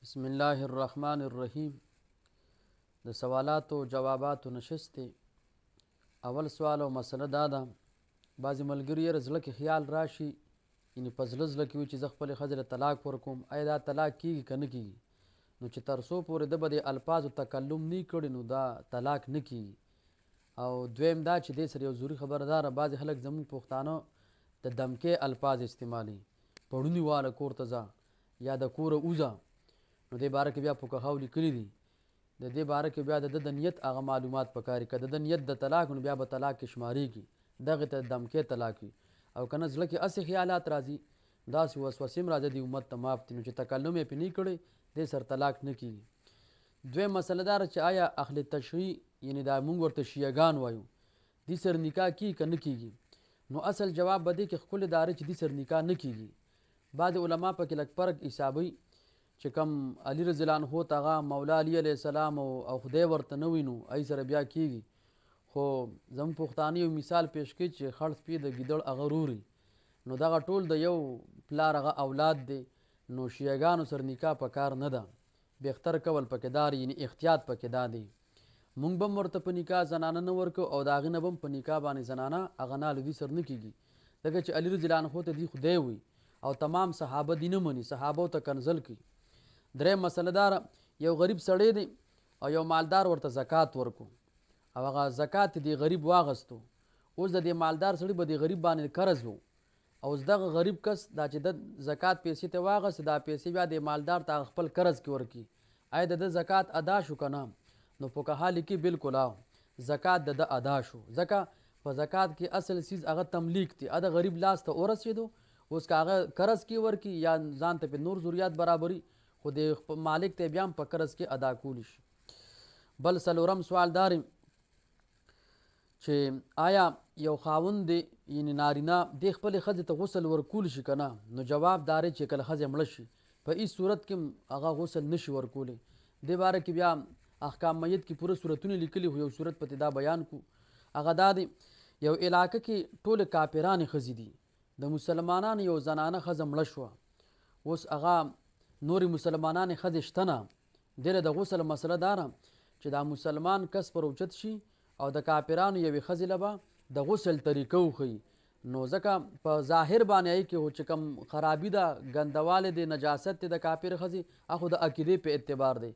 بسم الله الرحمن الرحیم. د سوالاتو جواباتو نشست دی. اول سوال او مسله دا ده، بعضې ملګري یې زړه کې خیال راشي، یعنې په زړه کې وي چې زه خپلې ښځې له طلاق ورکوم، آیا دا طلاق کېږي که نه کېږي؟ نو چې تر څو پورې ده به د الفاظو تکلم نه کړي نو دا طلاق نه کېږي. او دویم دا چې دې سره یو ضروري خبره داره، بعضې خلک زموږ پښتانه د دمکې الفاظ استعمالوي، پړوني واله کور ته ځه یا د کوره وځه. نو دې باره کې بیا فقهاو لیکلي دي، د دې باره کې بیا د ده د نیت هغه معلومات پکار دي. که د ده نیت د طلاق نو بیا به طلاق کې شمارېږي، دغې ته دمکې طلاق وي. او که نه زړه کې هسې خیالات راځي، داسې وسوسې هم راځي، د امت ته معاف دي، نو چې تکلم یې پرې نه کړی دې سره طلاق نه کېږي. دویم مسله دا چې آیا اهل تشریع، یعنې دا موږ ورته شیعهګان وایو، دې سره نکاح کېږي که نه کېږي؟ نو اصل جواب به دې کې ښکلې داره چې دې سره نکاح نه کېږي. بعضې علما پکې لږ فرق حسابوي چې کم علي رضی الله عنه ته هغه مولا علي علیه السلام او خدای ورته نه وي نو هغې سره بیا کېږي. خو زموږ پښتانه یو مثال پیش کوي چې خړ سپي د ګیدړ هغه روري، نو دغه ټول د یو پلار هغه اولاد دی، نو شیعهګانو سره نکاح په کار نه ده. بهتر کول پکې دا یعنې احتیاط پکې دا دی. مونږ به هم ورته په نکاح زنانه نه ورکو او د هغې نه به هم په نکاح باندې زنانه هغه نه له دوی سره نه کېږي، ځکه چې علي رضی الله عنه ته دوی خدای وي او تمام صحابه دي نه مني، صحابو ته کنزل کوي. دریم مسله داره، یو غریب سړی دی او یو مالدار ورته زکات ورکو او هغه زکات د غریب واغستو، اوس د دې مالدار سړي به د غریب باندې قرض و، او اوس دغه غریب کس دا چې د زکات پیسې ته واغست، دا پیسې بیا د مالدار ته خپل قرض کې ورکړي، آیا د ده زکات ادا شو که نه؟ نو فقها لیکي بالکل زکات د ده ادا شو، ځکه په زکات کې اصل څیز هغه تملیک دی، د غریب لاس ته ورسېدو، اوس که هغه قرض کې ورکړي یا ځان ته پې نور ضروریات برابري، خو د مالک ته بیا هم په قرض کې ادا کولی شي. بل څلورم سوال دا چې آیا یو خاوند دی یعنې نارینه دې خپلې ښځې ته غسل ورکولی شي که نه؟ نو جواب دا دی چې کله ښځې مړه شي په هېڅ صورت کې هغه غسل نه شي ورکولی. دې باره کې بیا احکام میت کې پوره صورتونه لیکلي، خو یو صورت پکې دا بیان کړو، هغه دا دی یو علاقه کې ټولې کافرانې ښځې دي، د مسلمانانو یو زنانه ښځه مړه شوه، اوس هغه نورې مسلمانانې ښځې شته نه، دې له د غسل مسله دا ده چې دا مسلمان کس پر اوچت شي او د کافرانو یوې ښځې له به د غسل طریقه وښیي، نو ځکه په ظاهر باندې هغې کې چې کوم خرابي ده، ګندوالی دی، نجاست دی د کافر ښځې، هغه خو د عقیدې په اعتبار دی،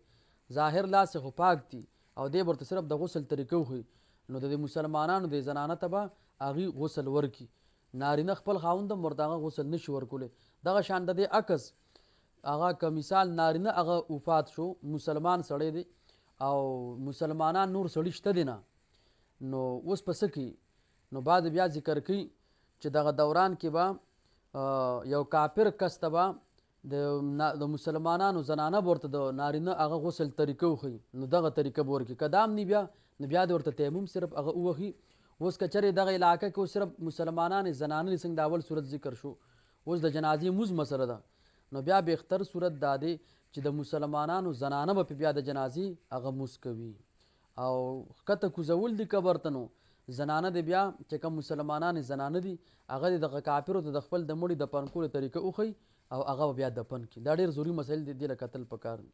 ظاهر لاس خو پاک دي او دې ورته صرف د غسل طریقه وښیي، نو د مسلمانانو د زنانه ته به هغې غسل ورکړي، نارینه خپل خاوند هم ورته هغه غسل نه شي ورکولی. دغه شان د دې عکس هغه که مثال نارینه هغه وفات شو، مسلمان سړی دی او مسلمانان نور سړي شته دی نه، نو اوس په څه کوي؟ نو بعد بیا ذکر کوي چې دغه دوران کې به یو کافر کس ته به د مسلمانانو زنانه به ورته د نارینه هغه غسل طریقه وښیي، نو دغه طریقه به ورکړي، که دا هم نه بیا نو بیا د ورته تیمم صرف هغه ووهي. اوس که چېرې دغه علاقه کې اوس صرف مسلمانانې زنانه دي، څنګه د اول صورت ذکر شو، اوس د جنازې مونځ مسله ده، نو بیا بهتر صورت دا دی چې د مسلمانانو زنانه به بیا د جنازې هغه مونځ کوي. او ښکته کوزول دي قبر ته، نو زنانه دی بیا چې کوم مسلمانانې زنانه دي هغه د دغه کافرو ته د خپل د مړي دفن کولو طریقه وښیي او هغه بیا دفن کړي. دا ډېر ضروري مسایل دي، دې له کتل پکار دي.